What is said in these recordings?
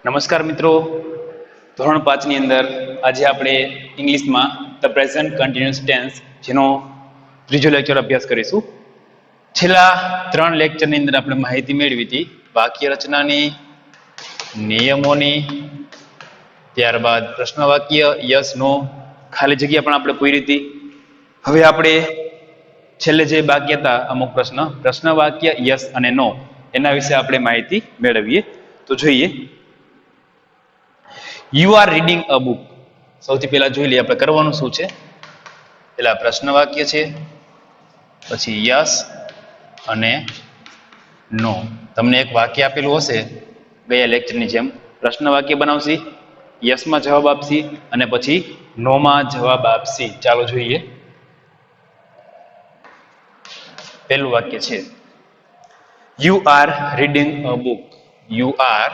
નમસ્કાર મિત્રો, ધોરણ 5 ની અંદર આજે આપણે ઇંગ્લિશમાં ધ પ્રેઝન્ટ કન્ટિન્યુઅસ ટેન્સ જેનો ત્રીજો લેક્ચર અભ્યાસ કરીશું. છેલ્લા 3 લેક્ચરની અંદર આપણે માહિતી મેળવી હતી વાક્ય રચનાની, નિયમોની, ત્યારબાદ પ્રશ્ન વાક્ય, યસ નો, ખાલી જગ્યા પણ આપણે પૂરી હતી. હવે આપણે છેલ્લે જે બાકી હતા અમુક પ્રશ્ન વાક્ય, યસ અને નો એના વિશે આપણે માહિતી મેળવીએ. તો જોઈએ, you are reading a book. સૌથી પહેલા જોઈ લઈએ આપણે કરવાનું શું છે. પેલા પ્રશ્ન વાક્ય છે, પછી યસ અને નો. તમને એક વાક્ય આપેલું હશે ગયા લેક્ચરની જેમ, પ્રશ્ન વાક્ય બનાવશી, યસમાં જવાબ આપશી અને પછી નોમાં જવાબ આપશી. ચાલો જોઈએ. પહેલું વાક્ય છે, you are reading a book. You are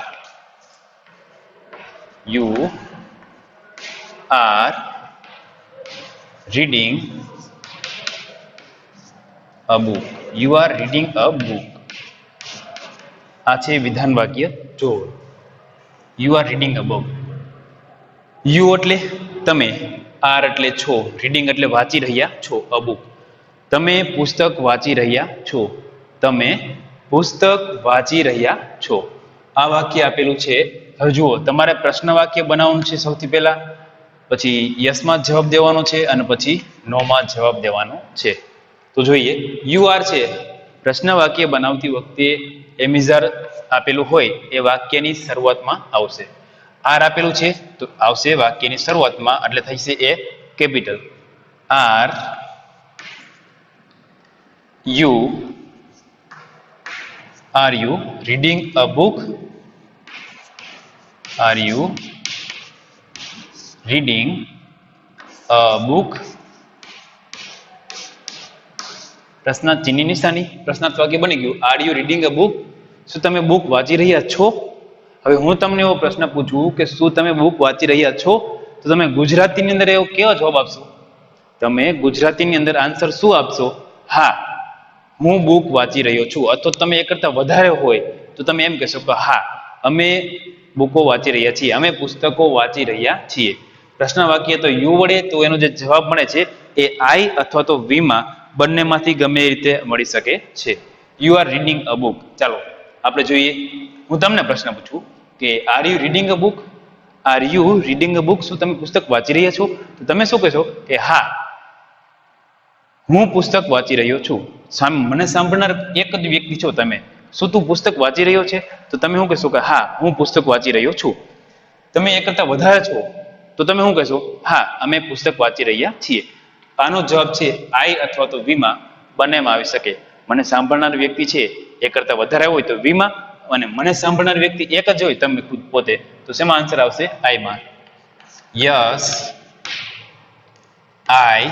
reading a book. You are reading a book. આ છે વિધાન વાક્ય. જો you are reading a book. You એટલે તમે, આર એટલે છો, રીડિંગ એટલે વાંચી રહ્યા છો, અ બુક તમે પુસ્તક વાંચી રહ્યા છો. તમે પુસ્તક વાંચી રહ્યા છો. આ વાક્ય આપેલું છે. હવે જુઓ, તમારે પ્રશ્ન વાક્ય બનાવવાનું છે સૌથી પહેલા, પછી યસમાં જવાબ દેવાનો છે અને પછી નોમાં જવાબ દેવાનો છે. તો જોઈએ, યુ આર છે, પ્રશ્ન વાક્ય બનાવતી વખતે એમિઝાર આપેલું હોય એ વાક્યની શરૂઆતમાં આવશે. આર આપેલું છે તો આવશે વાક્યની શરૂઆતમાં, એટલે થશે એ capital. Are you reading a book? Are you reading a book? પ્રશ્નાર્થ ચિહ્નની નિશાની, પ્રશ્નાર્થ વાક્ય બની ગયું. Are you reading a book? શું તમે બુક વાંચી રહ્યા છો? હવે હું તમને એવો પ્રશ્ન પૂછું કે શું તમે બુક વાંચી રહ્યા છો, તો તમે ગુજરાતીની અંદર એવો કેવો જવાબ આપશો? તમે ગુજરાતીની અંદર આન્સર શું આપશો? હા, હું બુક વાંચી રહ્યો છું. અથવા તમે એ કરતા વધારે હોય તો તમે એમ કહેશો કે હા, અમે બુકો વાંચી રહ્યા છીએ, અમે પુસ્તકો વાંચી રહ્યા છીએ. પ્રશ્ન વાક્ય તો યુ વડે, તો એનો જે જવાબ મળે છે એ આઈ અથવા તો વીમાં બંનેમાંથી ગમે એ રીતે મળી શકે છે. You are reading a book. ચાલો આપણે જોઈએ. હું તમને પ્રશ્ન પૂછું કે R you reading a book? Are you reading a book? શું તમે પુસ્તક વાંચી રહ્યા છો? તો તમે શું કહેશો કે હા, હું પુસ્તક વાંચી રહ્યો છું. મને સાંભળનાર એક જ વ્યક્તિ છો તમે. શું તું પુસ્તક વાંચી રહ્યો છે? તો તમે શું કહેશો કે હા, હું પુસ્તક વાંચી રહ્યો છું. તમે એક કરતા વધારે છો તો તમે શું કહેશો? હા, અમે પુસ્તક વાંચી રહ્યા છીએ. આનો જવાબ છે આઈ અથવા તો વીમાં બંનેમાં આવી શકે. મને સાંભળનાર વ્યક્તિ છે એ કરતા વધારે હોય તો વીમાં, અને મને સાંભળનાર વ્યક્તિ એક જ હોય તમે ખુદ પોતે, તો શેમાં આન્સર આવશે? આઈમાં. Yes, I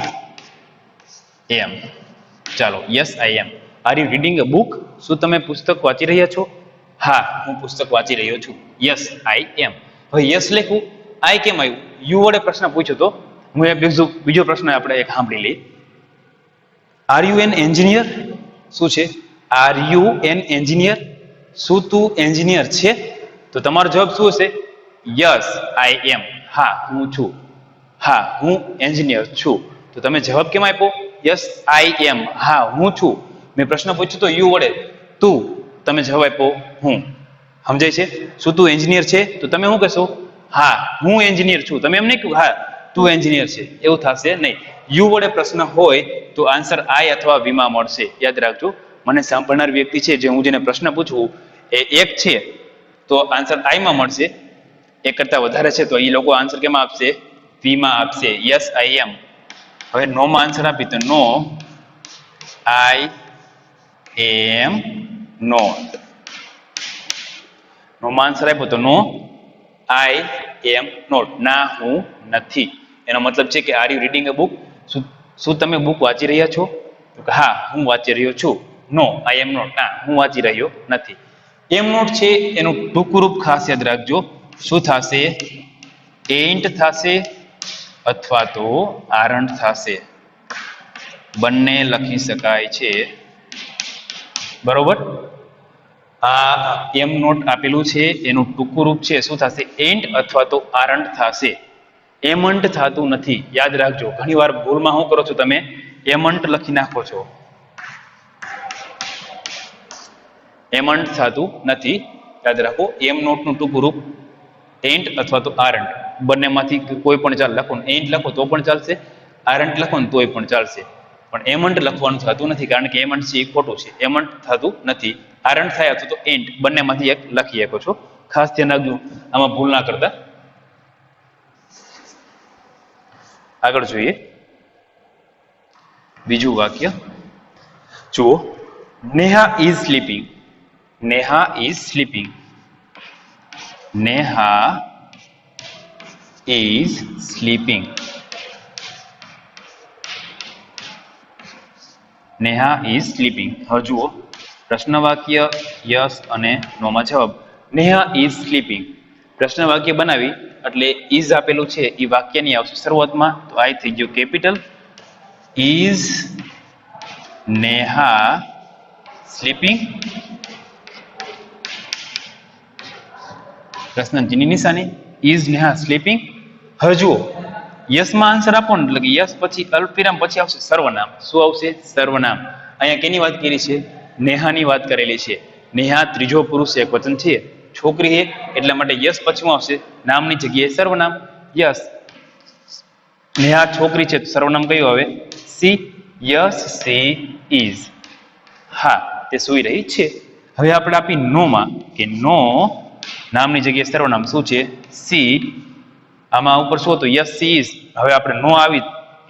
am. ચાલો, yes I am. Are you reading a book? શું તમે પુસ્તક વાંચી રહ્યા છો? હા, હું પુસ્તક વાંચી રહ્યો છું. યસ આઈ એમ. હવે યસ લખ્યું, આઈ કેમ આવ્યું? યુ વડે પ્રશ્ન પૂછ્યો તો હું એક બીજો પ્રશ્ન આપણે એક સાંભળી લઈએ. Are U N engineer? શું છે? Are U N engineer? શું તું એન્જિનિયર છે? તો તમારો જવાબ શું હશે? યસ આઈ એમ. હા, હું છું. હા, હું એન્જિનિયર છું. તો તમે જવાબ કેમ આપ્યો? યસ આઈ એમ. હા, હું છું. મેં પ્રશ્ન પૂછ્યો તો યુ વડે, તું, તમે જવાબ આપ્યો હું. સમજાય છે? શું તું એન્જિનિયર છે? તો તમે શું કહેશો? હા, હું એન્જિનિયર છું. તમે એમ નહીં કહ્યું હા તું એન્જિનિયર છે, એવું થશે નહીં. યુ વડે પ્રશ્ન હોય તો આન્સર આઈ અથવા વીમાં મળશે. યાદ રાખજો, મને સાંભળનાર વ્યક્તિ છે જે હું જેને પ્રશ્ન પૂછું એ એક છે તો આન્સર આઈમાં મળશે. એક કરતા વધારે છે તો એ લોકો આન્સર કેમાં આપશે? વીમાં આપશે. યસ આઈ એમ. હવે નો માં આન્સર આપી તો નો આઈ એમ નોટ. નો માં આન્સર આપ્યો તો નો આઈ એમ નોટ. ના, હું નથી. એનો મતલબ છે કે R you reading a book? શું તમે બુક વાંચી રહ્યા છો? તો કે હા, હું વાંચી રહ્યો છું. નો આઈ એમ નોટ. ના, હું વાંચી રહ્યો નથી. એમ નોટ છે એનું ટૂંકું રૂપ ખાસ યાદ રાખજો. શું થશે? એન્ટ થશે અથવા તો આરન્ટ થશે. બંને લખી શકાય છે. બરોબર? આ એમ નોટ આપેલું છે એનું ટૂંકું રૂપ છે શું થશે? એન્ટ અથવા તો આરન્ટ થશે. એમન્ટ થતું નથી, યાદ રાખજો. ઘણી વાર ભૂલમાં શું કરો છો તમે? એમન્ટ લખી નાખો છો. એમન્ટ થતું નથી, યાદ રાખો. એમ નોટનું ટૂંકું રૂપ એન્ટ અથવા તો આરન્ટ, બંનેમાંથી કોઈ પણ ચાલે. લખો એન્ટ લખો તો પણ ચાલશે, આરન્ટ લખો ને તોય પણ ચાલશે. પણ એમન્ટ લખવાનું થતું નથી, કારણ કે એમન્ટ છે એ ખોટું છે. એમન્ટ થતું નથી. આરન્ટ થાય અથવા તો એન્ટ, બંનેમાંથી એક લખી શકો છો. ખાસ ધ્યાન રાખજો, આમાં ભૂલ ના કરતા. આગળ જોઈએ બીજું વાક્ય. જુઓ, Neha is sleeping. Neha is sleeping. Neha is sleeping. Neha is sleeping. હવે જુઓ, પ્રશ્ન વાક્ય યસ અને નો માં જવાબ. Neha is sleeping. પ્રશ્ન વાક્ય બનાવી એટલે ઇઝ આપેલું છે એ વાક્યની આવશે શરૂઆતમાં, તો આઈ થઈ ગયું કેપિટલ. Is Neha sleeping. પ્રશ્ન ચિહ્નની નિશાની, ઇઝ નેહા સ્લીપિંગ. હવે જુઓ, યસમાં આન્સર આપો ને એટલે કે યસ પછી અલ્પવિરામ પછી આવશે સર્વનામ. શું આવશે? સર્વનામ. અહીંયા કેની વાત કરી છે? નેહાની વાત કરેલી છે. નેહા ત્રીજો પુરુષ એકવચન છે, છોકરી છે, એટલા માટે યસ પછી આવશે નામની જગ્યાએ સર્વનામ. યસ, નેહા છોકરી છે તો સર્વનામ કયું આવે? સી. Yes she is. હા, તે સૂઈ રહી છે. હવે આપણે આપી નો માં કે નો નામની જગ્યાએ સર્વનામ શું છે? સી. આમાં ઉપર શું હતું? Yes she is. હવે આપણે નો આવી,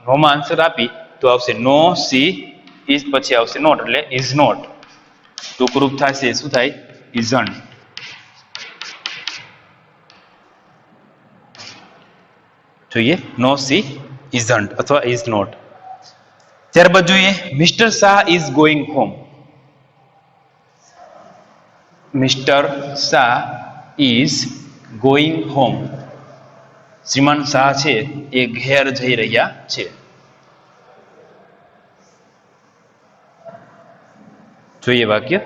નો માં આન્સર આપી તો આવશે નો સી ઇઝ, પછી આવશે નોટ એટલે ઇઝ નોટ. ટૂંકરૂપ થશે શું થાય? ઇઝન્ટ. જોઈએ, નો સી ઇઝન્ટ અથવા ઇઝ નોટ. ત્યારબાદ જોઈએ, mister Shah is going home. Mister Shah is going home. શ્રીમાન શાહ છે એ ઘેર જઈ રહ્યા છે. જોઈએ વાક્ય.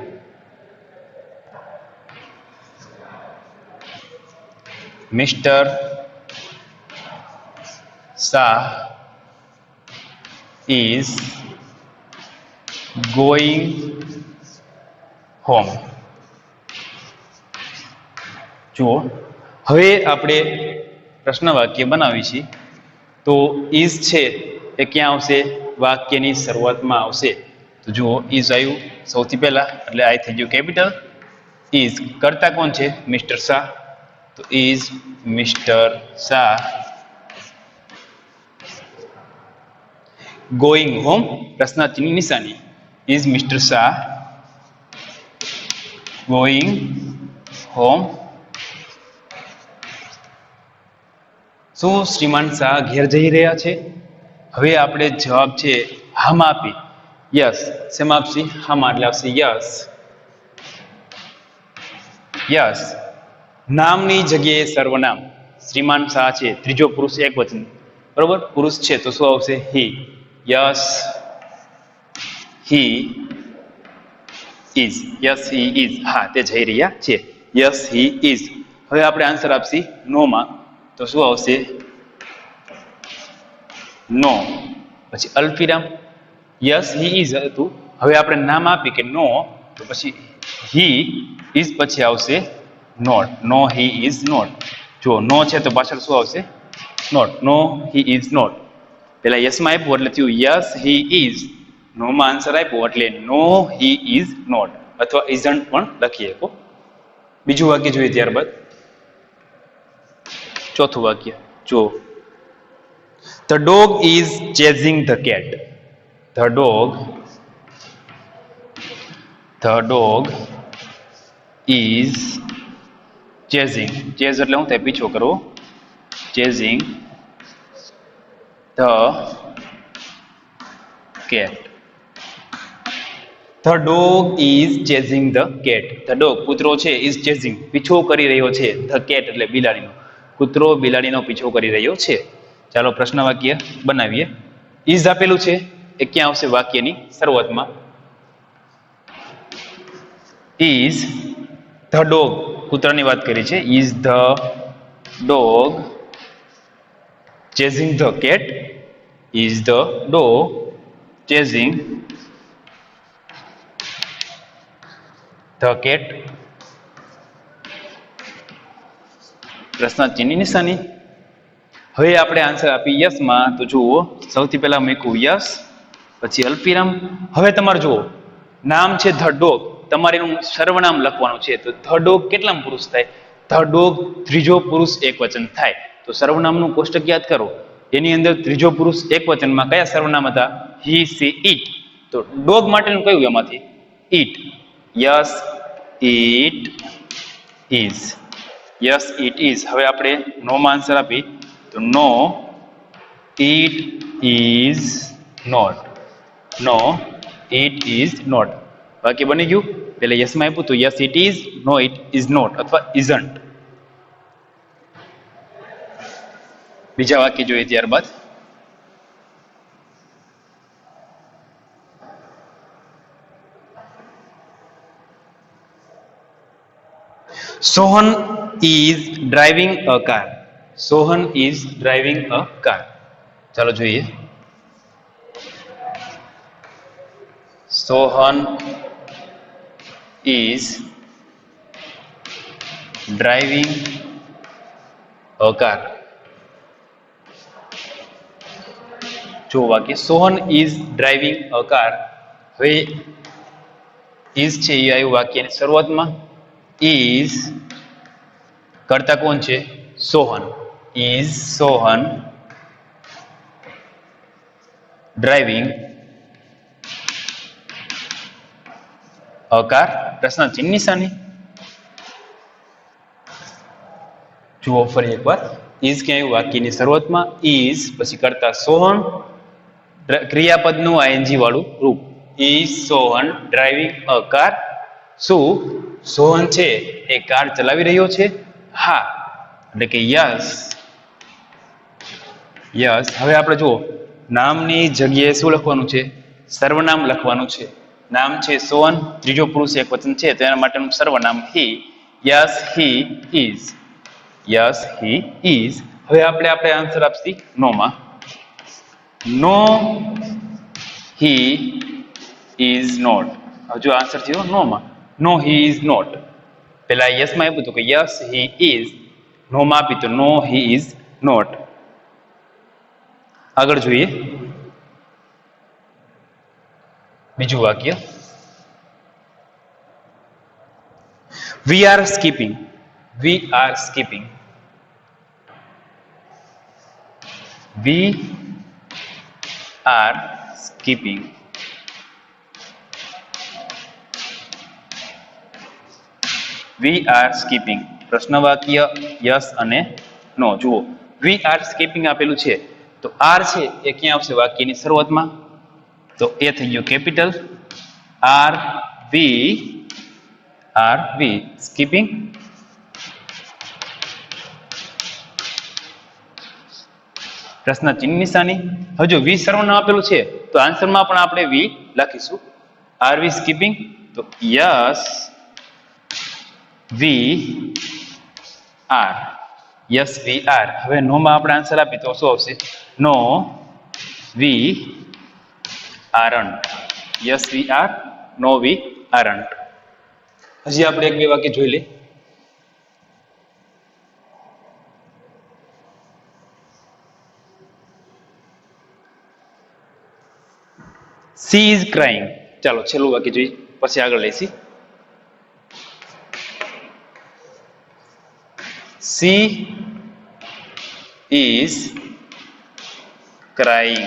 Mister Shah is going home. જુઓ, હવે આપણે પ્રશ્ન વાક્ય બનાવી છીએ, તો ઇઝ છે એ ક્યાં આવશે? વાક્યની શરૂઆતમાં આવશે. તો જુઓ, ઇઝ આવ્યું સૌથી પહેલા એટલે આઈ થઈ ગયું કેપિટલ. ઇઝ કરતા કોણ છે? મિસ્ટર શાહ. તો is mister Shah going home. પ્રશ્નાર્થની નિશાની. Is mister Shah going home. શું શ્રીમાન શાહ ઘેર જઈ રહ્યા છે? હવે આપણે જવાબ છે હામાં આપી. યસ, શેમાં આપશી? હામાં એટલે આવશે યસ. યસ, નામની જગ્યાએ સર્વનામ. શ્રીમાન શાહ છે, ત્રીજો પુરુષ એકવચન, બરોબર? પુરુષ છે તો શું આવશે? He. Yes he is. Yes he is. હા, તે જઈ રહ્યા છે. Yes he is. હવે આપણે આન્સર આપશી નો માં, તો શું આવશે? નો પછી અલ્પવિરામ. યસ હી ઇઝ હતું, હવે આપણે નામ આપી કે નો, તો પછી હી ઇઝ પછી આવશે not. No he is not. જો નો છે તો પાછળ શું આવશે? Not. No he is not. પેલા યસ માં આપ્યું એટલે થયું યસ હી ઇઝ. નો માં આન્સર આપ્યો એટલે નો હી ઇઝ નોટ, અથવા ઇઝન્ટ પણ લખી શકો. બીજું વાક્ય જોઈએ ત્યારબાદ. ચોથું વાક્ય જો, the dog is chasing the cat. The dog is chasing. Chase એટલે શું થાય? પીછો કરવો. Chasing the cat. The dog is chasing the cat. The dog કૂતરો છે, ઇઝ ચેઝિંગ પીછો કરી રહ્યો છે. ધ કેટ એટલે બિલાડીનો. કૂતરો બિલાડીનો પીછો કરી રહ્યો છે. ચાલો પ્રશ્ન વાક્ય બનાવીએ. ઇઝ આપેલું છે એ ક્યાં આવશે? વાક્યની શરૂઆતમાં. ઇઝ ધ ડોગ કૂતરાની વાત કરી છે. Is the dog chasing the cat? Is the dog chasing the cat? પ્રશ્ન ચિહ્નની નિશાની. હવે આપણે આન્સર આપી યસમાં. તો જુઓ, સૌથી પહેલા મૂક્યું યસ, પછી અલ્પવિરામ. હવે તમારે જુઓ, નામ છે ધ ડોગ, તમારે એનું સર્વનામ લખવાનું છે. તો ધ ડોગ કેટલામ પુરુષ થાય? ધ ડોગ ત્રીજો પુરુષ એકવચન થાય. તો સર્વનામનું કોષ્ટક યાદ કરો. એની અંદર ત્રીજો પુરુષ એકવચનમાં કયા સર્વનામ હતા? He, she, it. તો ડોગ માટેનું કયું એમાંથી? It. Yes it is. Yes it is. હવે આપણે નો માં આન્સર આપી. તો no it is not. No it is not. બાકી બની ગયું. એટલે યસ માં આપ્યું તો yes it is, no it is not અથવા ઇઝન્ટ. બીજા વાક્ય જોઈએ ત્યારબાદ. Sohan is driving a car. Sohan is driving a car. ચાલો જોઈએ. Sohan is driving a car. જો વાક્ય Sohan is driving a car. હવે is છે એ આવ્યું વાક્યની શરૂઆતમાં. is કરતા કોણ છે? Sohan. is Sohan driving a car? પ્રશ્ન ચિહ્ન નિશાની. જુઓ ફરી એકવાર. is ક્યાં આવ્યું? વાક્યની શરૂઆતમાં. is પછી કરતા સોહન, ક્રિયાપદનું ing વાળું રૂપ. is Sohan driving a car. શું સોહન છે એ કાર ચલાવી રહ્યો છે? હા, એટલે કે યસ. યસ. હવે આપણે જુઓ, નામની જગ્યાએ શું લખવાનું છે? સર્વનામ લખવાનું છે. નામ છે સોહન, ત્રીજો પુરુષ એકવચન છે, તો એના માટેનું સર્વનામ he. Yes he is. Yes he is. હવે આપણે આન્સર આપશી નો માં. No he is not. હજુ આન્સર થયો નો માં. No he is not. પેલા યસ માં આપ્યું હતું કે યસ હી ઇઝ, નો માં આપી તો નો હી ઇઝ નોટ. આગળ જોઈએ બીજું વાક્ય. We are skipping. We are skipping. We are skipping. We are skipping. પ્રશ્ન વાક્ય યસ અને નો. જુઓ, વી આર સ્કીપિંગ આપેલું છે, તો આર છે એ ક્યાં આવશે? વાક્યની શરૂઆતમાં. તો એ થઈ ગયું કેપિટલ. R we skipping. પ્રશ્ન ચિહ્ન નિશાની. હજુ વી સર્વનામ આપેલું છે, તો આન્સરમાં પણ આપણે વી લખીશું. Are we skipping. તો yes we are. Yes we are. હવે નો માં આપણે આન્સર આપી તો શું આવશે? No we aren't. Yes we are, no we aren't. હજી આપણે એક બે વાક્ય જોઈ લઈએ. She is crying. ચાલો છેલ્લું વાક્ય જોઈએ, પછી આગળ લઈશી. She is crying.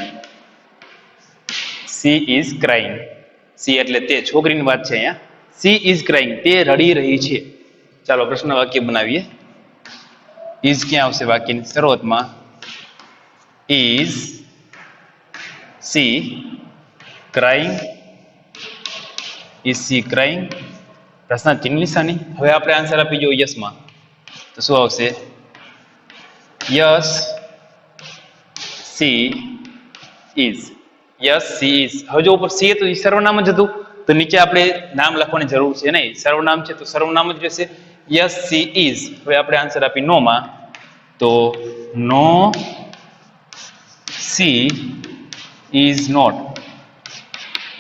She is crying. She એટલે તે, છોકરીની વાત છે અહીંયા. She is crying. તે રડી રહી છે. ચાલો પ્રશ્ન વાક્ય બનાવીએ. ઇઝ ક્યાં આવશે? વાક્યની શરૂઆતમાં. Is C crying. Is C crying. પ્રશ્ન ચિહ્ન નિશાની. હવે આપણે આન્સર આપી જો યસમાં, તો શું આવશે? Yes she is. Yes she is. હવે જો ઉપર સી તો સર્વનામ જ હતું, તો તો નીચે આપણે નામ લખવાની જરૂર છે નહીં, સર્વનામ છે તો સર્વનામ જ રહેશે. Yes she is. હવે આપણે આન્સર આપી નો માં, તો no she is not.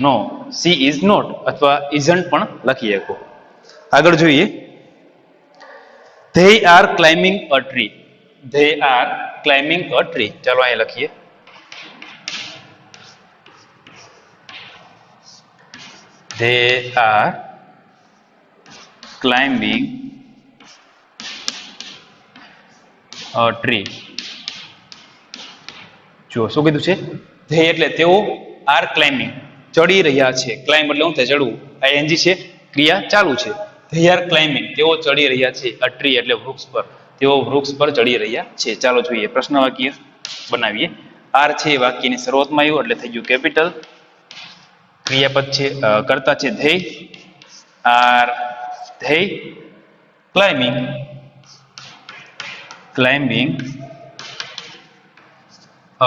No she is not અથવા ઇઝન્ટ પણ લખી શકો. આગળ જોઈએ. They are climbing a tree. They are climbing a tree. ચાલો અહીંયા લખીએ. They are climbing a tree. જો શું કીધું છે? they એટલે તેઓ are climbing ચડી રહ્યા છે. ક્લાઇમ્બ એટલે શું થાય? ચડવું. ing છે, ક્રિયા ચાલુ છે. they are climbing તેઓ ચડી રહ્યા છે. a tree એટલે વૃક્ષ પર. તેઓ વૃક્ષ પર ચડી રહ્યા છે. ચાલો જોઈએ, પ્રશ્ન વાક્ય બનાવીએ. આર છે વાક્યની શરૂઆતમાં આવ્યું એટલે થઈ ગયું કેપિટલ. ક્રિયાપદ છે, કર્તા છે they are they climbing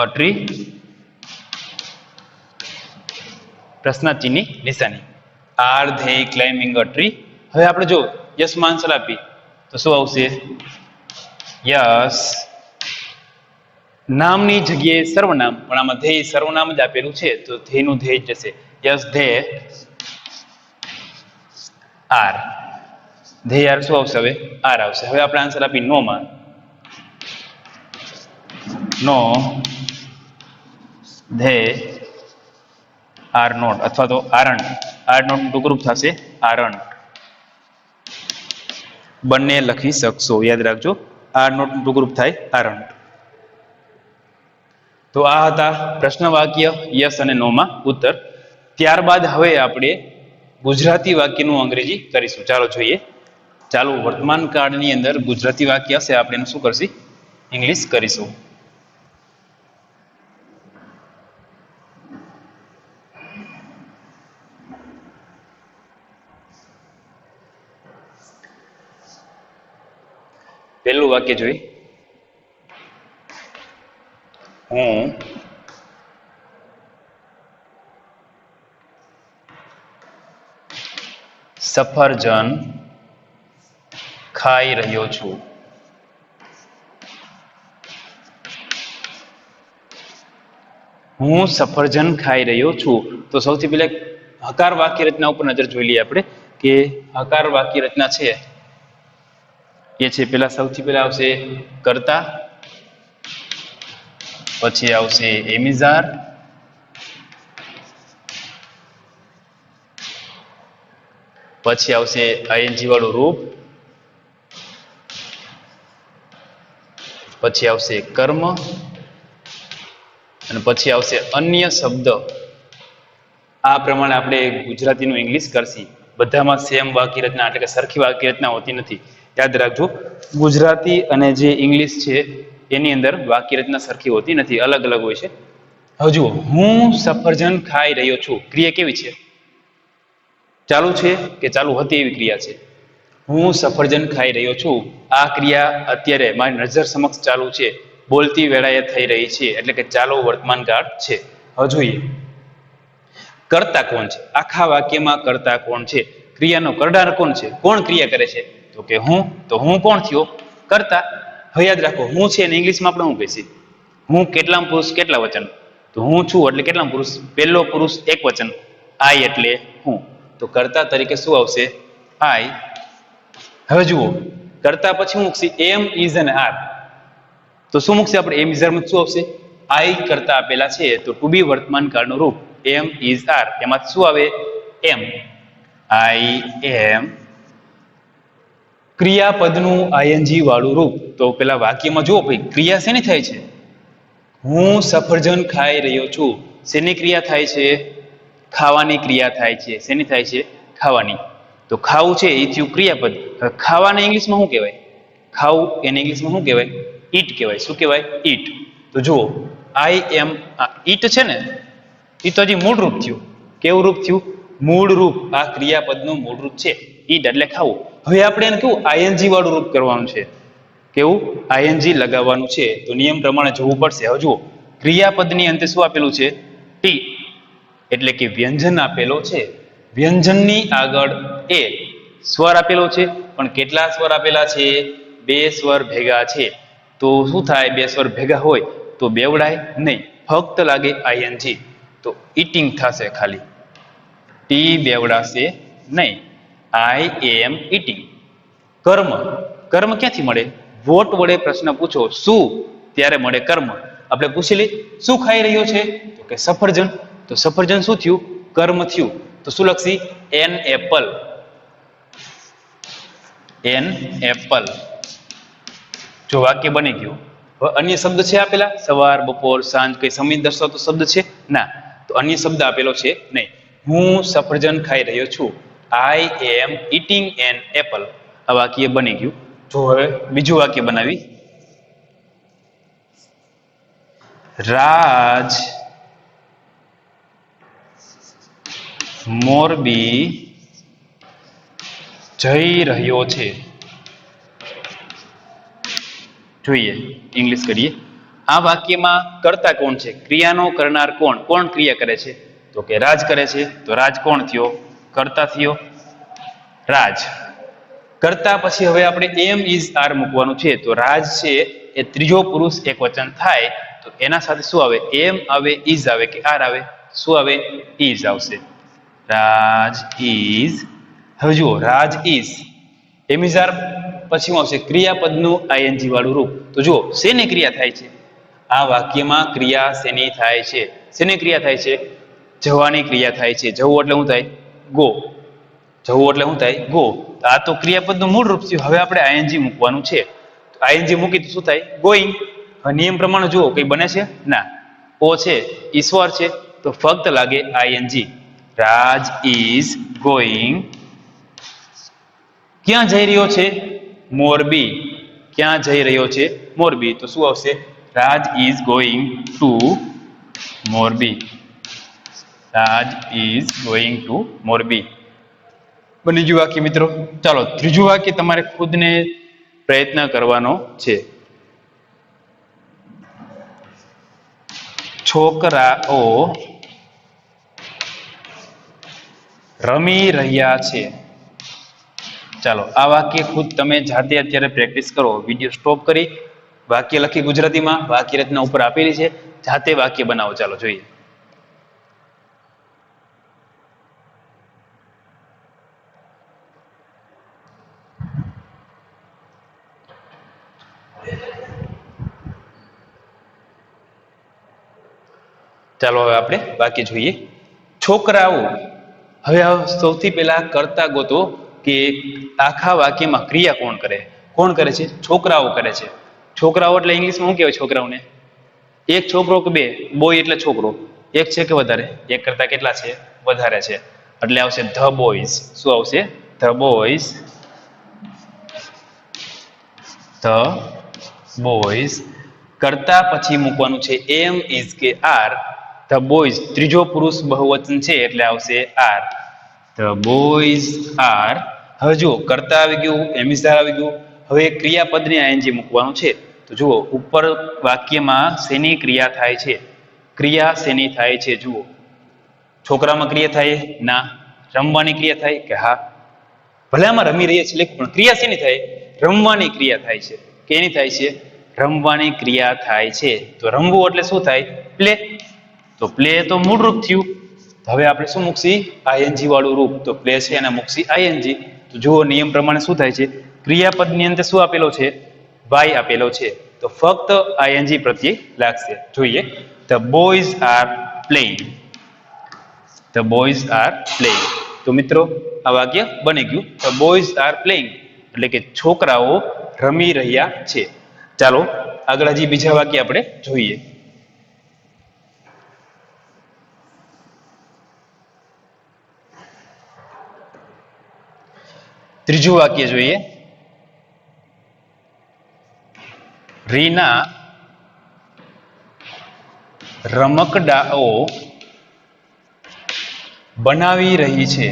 a tree. પ્રશ્નાર્થની નિશાની. Are they climbing a tree. હવે આપણે જો યસ માં આન્સર આપી તો શું આવશે? યસ નામની જગ્યાએ સર્વનામ, પણ આમાં ધેય સર્વનામ જ આપેલું છે તો ધેયનું ધેય જ જશે. Yes they are. They are શું આવશે? હવે આર આવશે. હવે આપણે આન્સર આપી નો માં, નો ધે આર નોટ અથવા તો આરન્ટ. આર નોટ નું ટૂંકું રૂપ થશે આરન્ટ. બંને લખી શકશો, યાદ રાખજો. આર નોટ નું ટૂંકું રૂપ થાય આરન્ટ. તો આ હતા પ્રશ્ન વાક્ય યસ અને નો માં ઉત્તર. ત્યારબાદ હવે આપણે ગુજરાતી વાક્યનું અંગ્રેજી કરીશું. ચાલો જોઈએ. ચાલો વર્તમાન કાળની અંદર ગુજરાતી વાક્ય હશે, આપણે એનું શું કરશું? ઇંગ્લિશ કરીશું. પહેલું વાક્ય જોઈ. હું સફરજન ખાઈ રહ્યો છું. હું સફરજન ખાઈ રહ્યો છું. તો સૌથી પહેલા હકાર વાક્ય રચના ઉપર નજર જોઈ લઈએ આપણે કે હકાર વાક્ય રચના છે એ છે, પેલા સૌથી પહેલા આવશે કર્તા, પછી આવશે એમિઝાર, પછી આવશે આઈએનજી વાળું રૂપ, પછી આવશે કર્મ અને પછી આવશે અન્ય શબ્દ. આ પ્રમાણે આપણે ગુજરાતીનું ઇંગ્લિશ કરશી. બધામાં સેમ વાક્ય રચના એટલે કે સરખી વાક્ય રચના હોતી નથી, યાદ રાખજો. ગુજરાતી અને જે ઇંગ્લિશ છે એની અંદર વાક્ય રચના સરખી હોતી નથી, અલગ અલગ હોય છે. હવે જુઓ, હું સફરજન ખાઈ રહ્યો છું. ક્રિયા કેવી છે? ચાલુ છે કે ચાલુ હતી એવી ક્રિયા છે. હું સફરજન ખાઈ રહ્યો છું. આ ક્રિયા અત્યારે મારી નજર સમક્ષ ચાલુ છે, બોલતી વેળાએ થઈ રહી છે, એટલે કે ચાલુ વર્તમાન કાળ છે. હવે જોઈએ કર્તા કોણ છે? આખા વાક્યમાં કર્તા કોણ છે? ક્રિયાનો કરનાર કોણ છે? કોણ ક્રિયા કરે છે? તો કે હું. તો હું કોણ થયો? કર્તા. હવે યાદ રાખો, હું છે ને ઇંગ્લિશમાં આપણે શું કહીશું? હું કેટલામ પુરુષ કેટલા વચન? તો હું છું એટલે કેટલામ પુરુષ? પહેલો પુરુષ એક વચન. આઈ એટલે હું. તો કર્તા તરીકે શું આવશે? આઈ. હવે જુઓ, કર્તા પછી શું મૂકશે? એમ, ઇઝ અને આર. તો શું મૂકશે આપણે? એમ, ઇઝ, આર માં શું આવશે? આઈ કરતા આપેલા છે તો ટુ બી વર્તમાન કાળનું રૂપ એમ, ઇઝ, આર. એમાં શું આવે? એમ. આઈ એમ. ક્રિયાપદનું આઈએનજી વાળું રૂપ. તો પેલા વાક્યમાં જુઓ ભાઈ, ક્રિયા શેની થાય છે? હું સફરજન ખાઈ રહ્યો છું. શેની ક્રિયા થાય છે? ખાવાની ક્રિયા થાય છે. શેની થાય છે? ખાવાની. તો ખાવું છે એ થયું ક્રિયાપદ. ખાવાને ઇંગ્લિશમાં શું કહેવાય? ખાવું એને ઇંગ્લિશમાં શું કહેવાય? ઈટ કહેવાય. શું કહેવાય? ઈટ. તો જુઓ, આઈ એમ, ઈટ છે ને, એ તો હજી મૂળ રૂપ થયું. કેવું રૂપ થયું? મૂળ રૂપ. આ ક્રિયાપદનું મૂળ રૂપ છે ઈટ એટલે ખાવું. હવે આપણે એને કેવું? આઈએનજી વાળું રૂપ કરવાનું છે. કેવું? આઈએનજી લગાવવાનું છે. તો નિયમ પ્રમાણે જોવું પડશે. હવે જુઓ, ક્રિયાપદની અંતે શું આપેલું છે? ટી, એટલે કે વ્યંજન આપેલો છે. વ્યંજનની આગળ એ સ્વર આપેલો છે, પણ કેટલા સ્વર આપેલા છે? 2 સ્વર ભેગા છે. તો શું થાય? 2 સ્વર ભેગા હોય તો બેવડાય નહીં, ફક્ત લાગે આઈએનજી, તો ઈટિંગ થશે ખાલી, ટી બેવડાશે નહીં. આઈ એમ ઈટિંગ. કર્મ, કર્મ ક્યાંથી મળે? વોટ વડે પ્રશ્ન પૂછો શું, ત્યારે મળે કર્મ. આપણે પૂછી લઈએ શું ખાઈ રહ્યો છે? તો કે સફરજન. તો સફરજન શું થયું? કર્મ થયું. તો શું લખશી? An apple. An apple. જો વાક્ય બની ગયું. હવે અન્ય શબ્દ છે આપેલા? સવાર, બપોર, સાંજ, કઈ સમય દર્શાવતો શબ્દ છે? ના. તો અન્ય શબ્દ આપેલો છે નહીં. હું સફરજન ખાઈ રહ્યો છું. આઈ એમ ઈટિંગ એન એપલ. આ વાક્ય બની ગયું. જો હવે બીજું વાક્ય બનાવી. રાજ મોરબી જઈ રહ્યો છે. જોઈએ, ઇંગ્લિશ કરીએ. આ વાક્યમાં કર્તા કોણ છે? ક્રિયાનો કરનાર કોણ? કોણ ક્રિયા કરે છે? તો કે રાજ કરે છે. તો રાજ કોણ થયો? કર્તા થયો, રાજ. કર્તા પછી હવે આપણે એમ ઇઝ આર મૂકવાનું છે. તો રાજ છે એ ત્રીજો પુરુષ એકવચન થાય, તો એના સાથે શું આવે? એમ આવે, ઇઝ આવે કે આર આવે? શું આવે? ઇઝ આવશે. રાજ ઇઝ. હવે જુઓ, રાજ ઇઝ, એમ ઇઝ આર પછી શું આવશે? ક્રિયાપદનું આઈએનજી વાળું રૂપ. તો જુઓ, શેની ક્રિયા થાય છે? આ વાક્યમાં ક્રિયા શેની થાય છે? શેની ક્રિયા થાય છે? જવાની ક્રિયા થાય છે. જવું એટલે શું થાય? ગો. જવું એટલે શું થાય? ગો. આ તો ક્રિયાપદનું મૂળ રૂપ થયું. હવે આપણે આઈએનજી મૂકવાનું છે. આઈએનજી મૂકી તો શું થાય? ગોઈંગ. હવે નિયમ પ્રમાણે જુઓ, કઈ બને છે? ના. ઓ છે, ઈશ્વર છે, તો ફક્ત લાગે આઈએનજી. Raj is going. ક્યાં જઈ રહ્યો છે? મોરબી. ક્યાં જઈ રહ્યો છે? મોરબી. તો શું આવશે? Raj is going to Morbi. Raj is going to Morbi. બની ગયું વાક્ય મિત્રો. ચાલો ત્રીજું વાક્ય તમારે ખુદને પ્રયત્ન કરવાનો છે. છોકરાઓ રમી રહ્યા છે. ચાલો આ વાક્ય ખુદ તમે જાતે અત્યારે પ્રેક્ટિસ કરો. વિડીયો સ્ટોપ કરી વાક્ય લખી ગુજરાતીમાં, વાક્ય રચના ઉપર આપેલી છે, જાતે વાક્ય બનાવો. ચાલો જોઈએ. ચાલો હવે આપણે વાક્ય જોઈએ. છોકરાઓ. હવે સૌથી પહેલા કર્તા ગોતો કે આખા વાક્યમાં ક્રિયા કોણ કરે? કોણ કરે છે? છોકરાઓ કરે છે. છોકરાઓ એટલે ઇંગ્લિશમાં શું કહેવાય છોકરાઓને? એક છોકરો કે બે? બોય એટલે છોકરો. એક છે કે વધારે? એક કરતા કેટલા છે? વધારે છે. એટલે આવશે ધ બોયઝ. શું આવશે? The boys. The boys. કરતા પછી મૂકવાનું છે એમ ઇઝ કે આર. ધ બોયઝ ત્રીજો પુરુષ બહુવચન છે એટલે આવશે આર. The boys are. હવે જુઓ, કરતા આવી ગયું, એમ ઇઝ આર આવી ગયું. હવે ક્રિયાપદને આઈએનજી મૂકવાનું છે. તો જુઓ, ઉપર વાક્યમાં શેની ક્રિયા થાય છે? ક્રિયા શેની થાય છે? જુઓ, છોકરામાં ક્રિયા થાય? ના. રમવાની ક્રિયા થાય કે હા? ભલે આમાં રમી રહ્યા છે પણ ક્રિયા શેની થાય? રમવાની ક્રિયા થાય છે. કેની થાય છે? રમવાની ક્રિયા થાય છે. તો રમવું એટલે શું થાય? પ્લે. તો પ્લે તો મૂળ રૂપ થયું. હવે આપણે શું મૂકશી? આઈએનજી વાળું રૂપ. તો પ્લે છે એને મૂકશી આઈએનજી. તો જુઓ, નિયમ પ્રમાણે શું થાય છે? ક્રિયાપદની અંદર શું આપેલો છે? વાય આપેલો છે. તો ફક્ત આઈએનજી પ્રત્યે લાગશે. જોઈએ, the boys are playing. The boys are playing. તો મિત્રો આ વાક્ય બની ગયું. ધ બોયઝ આર પ્લેઇંગ એટલે કે છોકરાઓ રમી રહ્યા છે. ચાલો આગળ હજી બીજા વાક્ય આપણે જોઈએ. ત્રીજું વાક્ય જોઈએ. રીના રમકડાઓ બનાવી રહી છે.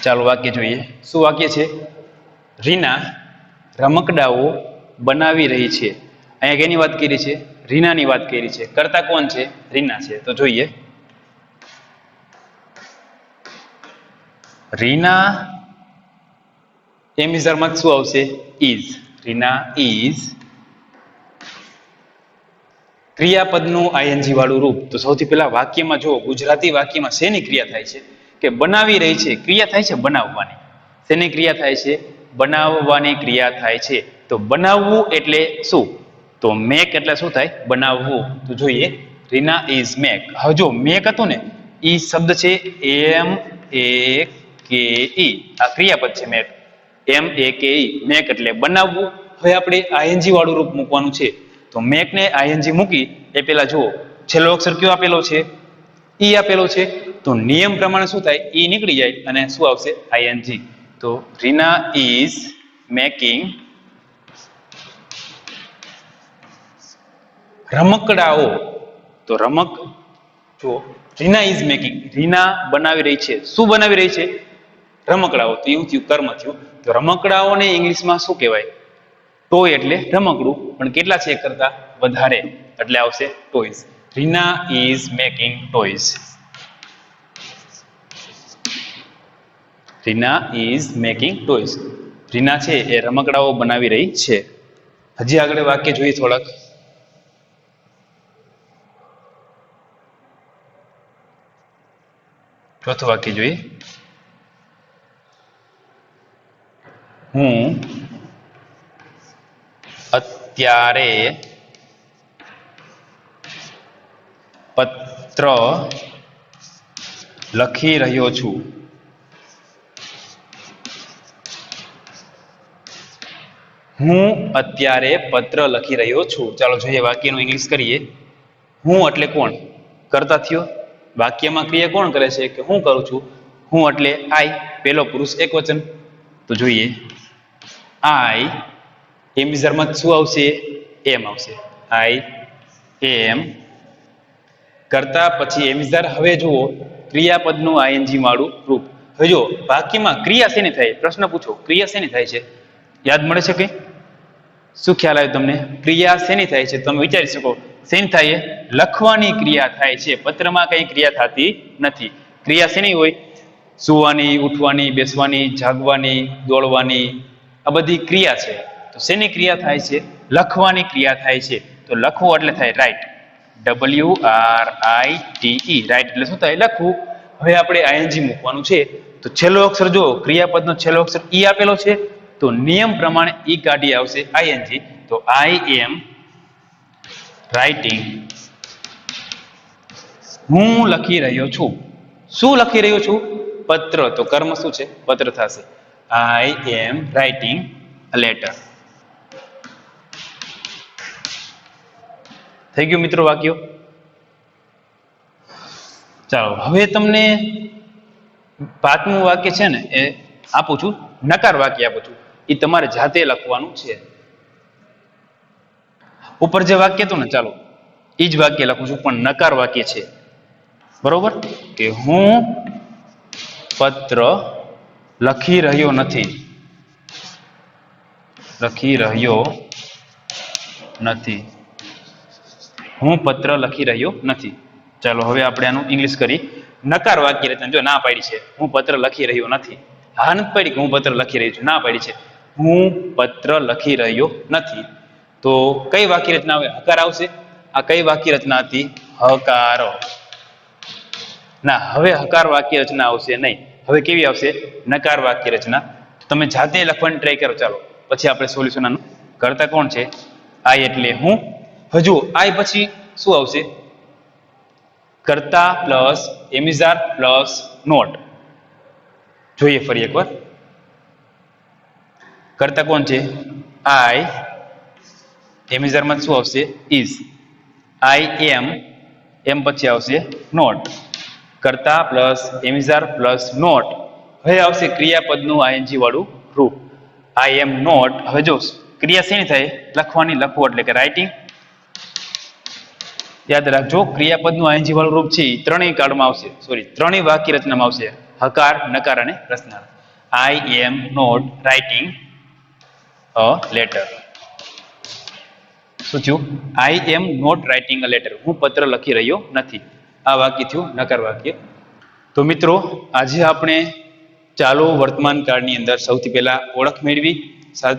ચાલો વાક્ય જોઈએ. શું વાક્ય છે? રીના રમકડાઓ બનાવી રહી છે. અહીંયા કેની વાત કરી છે? રીનાની વાત કરી છે. કરતા કોણ છે? રીના છે. તો જોઈએ, રીના એમ ઇઝરમાં શું આવશે? ઇઝ. રીના ઇઝ ક્રિયાપદનું આઈએનજી વાળું રૂપ. તો સૌથી પહેલા વાક્યમાં જો ગુજરાતી વાક્યમાં શેની ક્રિયા થાય છે? કે બનાવી રહી છે. ક્રિયા થાય છે બનાવવાની. શેની ક્રિયા થાય છે? બનાવવાની ક્રિયા થાય છે. તો બનાવવું એટલે શું? તો મેક એટલે શું થાય? બનાવવું. તો જોઈએ, રીના ઇઝ મેક. હવે જો મેક હતું ને, ઈ શબ્દ છે એમ એ કે ઈ. આ ક્રિયાપદ છે મેક. એમ એ કે ઈ. મેક એટલે બનાવવું. હવે આપણે આઈએનજી વાળું રૂપ મૂકવાનું છે. તો મેક ને આઈએનજી મૂકી એ પેલા જુઓ, છેલ્લો અક્ષર કયો આપેલો છે? ઈ આપેલો છે. તો નિયમ પ્રમાણે શું થાય? ઈ નીકળી જાય અને શું આવશે? આઈએનજી. તો રીના ઇઝ મેકિંગ રમકડાઓ. તો રમક જો રીના ઇઝ મેકિંગ, રીના બનાવી રહી છે. શું બનાવી રહી છે? રમકડાઓ. તો એવું થયું, કર્મ થયું. તો રમકડાઓને ઇંગ્લિશમાં શું કહેવાય? ટોય એટલે રમકડું, પણ કેટલા છે કરતા? વધારે, એટલે આવશે toys. Reena is making toys. Reena is making toys. Reena છે એ રમકડાઓ બનાવી રહી છે. હજી આગળ વાક્ય જોઈએ થોડાક. ચોથું વાક્ય જોઈએ, હું અત્યારે પત્ર લખી રહ્યો છું. હું અત્યારે પત્ર લખી રહ્યો છું. ચાલો જોઈએ વાક્યનું ઇંગ્લિશ કરીએ. હું એટલે કોણ? કરતા થયો. વાક્યમાં ક્રિયા કોણ કરે છે? કે હું કરું છું. હું એટલે આઈ, પેલો પુરુષ એકવચન. તો જોઈએ, આઈ એમ ઇઝરમાં શું આવશે? એમ આવશે. આઈ એમ કરતા પછી એમ ઇઝર. હવે જુઓ ક્રિયાપદનું આઈએનજી વાળું રૂપ. હવે જો વાક્યમાં ક્રિયા શેની થાય? પ્રશ્ન પૂછો, ક્રિયા શેની થાય છે? યાદ મળે છે કઈ? શું ખ્યાલ આવ્યો તમને? ક્રિયા શેની થાય છે? તમે વિચારી શકો. શેની થાય? લખવાની ક્રિયા થાય છે. પત્રમાં કઈ ક્રિયા થતી નથી. ક્રિયા શેની હોય? સુવાની, ઉઠવાની, બેસવાની, જાગવાની, દોડવાની, આ બધી ક્રિયા છે. તો શેની ક્રિયા થાય છે? લખવાની ક્રિયા થાય છે. તો લખવું એટલે થાય રાઈટ. WRITE. રાઈટ એટલે શું થાય? લખવું. હવે આપણે આઈએનજી મૂકવાનું છે. તો છેલ્લો અક્ષર જો ક્રિયાપદનો છેલ્લો અક્ષર ઈ આપેલો છે. તો નિયમ પ્રમાણે ઈ કાઢી આવશે આઈએનજી. તો આઈ એમ રાઇટિંગ. હું લખી રહ્યો છું. શું લખી રહ્યો છું? પત્ર. તો કર્મ શું છે? પત્ર થશે. આઈ એમ રાઇટિંગ અ લેટર. થઈ ગયું મિત્રો વાક્યો? ચાલો હવે તમને પાંચમું વાક્ય છે ને એ આપું છું, નકાર વાક્ય આપું છું. એ તમારે જાતે લખવાનું છે. ઉપર જે વાક્ય હતું ને, ચાલો એ જ વાક્ય લખું છું, પણ નકાર વાક્ય છે. બરોબર? કે હું પત્ર લખી રહ્યો નથી. લખી રહ્યો નથી. હું પત્ર લખી રહ્યો નથી. ચાલો હવે આપણે આનું ઇંગ્લિશ કરી. નકાર વાક્ય રચના જો ના પાડી છે, હું પત્ર લખી રહ્યો નથી. હા નથી પાડી કે હું પત્ર લખી રહ્યો છું. ના પાડી છે, હું પત્ર લખી રહ્યો નથી. તો કઈ વાક્ય રચના આવે? હકાર આવશે. આ કઈ વાક્ય રચના હતી? હકાર. ના, હવે હકાર વાક્ય રચના આવશે નહીં. હવે કેવી આવશે? નકાર વાક્ય રચના. તમે જાતે લખવાની ટ્રાય કરો. ચાલો પછી આપણે સોલ્યુશન આનું. કરતા કોણ છે? આઈ એટલે હું. હજુ આઈ પછી શું આવશે? કરતા પ્લસ એમિઝાર પ્લસ નોટ. જોઈએ ફરી એકવાર. કરતા કોણ છે? આઈ. એમિઝારમાં શું આવશે? ઇઝ. આઈ એમ. એમ પછી આવશે નોટ. કરતા પ્લસ એમિઝાર પ્લસ નોટ. હવે આવશે ક્રિયાપદનું આઈએનજી વાળું રૂપ. આઈ એમ નોટ. હવે જો ક્રિયા શેની થાય? લખવાની. લખવું એટલે કે રાઇટિંગ. યાદ રાખજો, ક્રિયાપદનું આઈએનજી વાળું રૂપ છે ત્રણેય કાર્ડમાં આવશે. સોરી, ત્રણેય વાક્ય રચનામાં આવશે. હકાર, નકાર અને પ્રશ્નાર્થ. I am not writing a letter. શું થયું? I am not writing a letter. હું પત્ર લખી રહ્યો નથી. આ વાક્ય થયું નકાર વાક્ય. તો મિત્રો, આજે આપણે ચાલુ વર્તમાન કાળની અંદર સૌથી પહેલા ઓળખ મેળવી.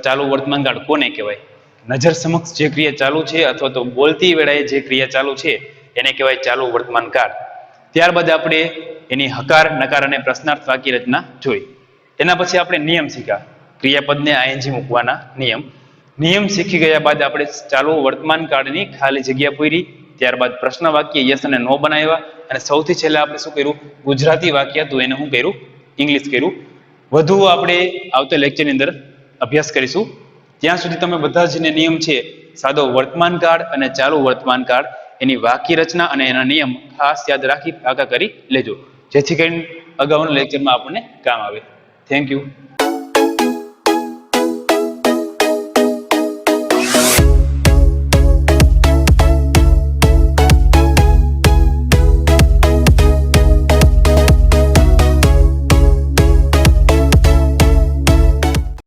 ચાલુ વર્તમાન કાળ કોને કહેવાય? નજર સમક્ષ જે ક્રિયા ચાલુ છે અથવા તો બોલતી વેળાએ જે ક્રિયા ચાલુ છે એને કહેવાય ચાલુ વર્તમાન કાળ. ત્યારબાદ આપણે એની હકાર, નકાર અને પ્રશ્નાર્થ વાક્ય રચના જોઈ. એના પછી આપણે નિયમ શીખ્યા. ક્રિયાપદને આઈએનજી મૂકવાના નિયમ. નિયમ શીખી ગયા બાદ આપણે ચાલુ વર્તમાન કાળની ખાલી જગ્યા પૂરી. ત્યારબાદ પ્રશ્ન વાક્ય યસ અને નો બનાવ્યા. અને સૌથી છેલ્લે આપણે શું કર્યું? ગુજરાતી વાક્ય હતું એને શું કર્યું? ઇંગ્લિશ કર્યું. વધુ આપણે આવતા લેક્ચરની અંદર અભ્યાસ કરીશું. ત્યાં સુધી તમે બધા જ નિયમ છે, સાદો વર્તમાન કાળ અને ચાલુ વર્તમાન કાળ, એની વાક્ય રચના અને એના નિયમ ખાસ યાદ રાખી પાકા કરી લેજો, જેથી કરીને અગાઉના લેક્ચરમાં આપણને કામ આવે. Thank you.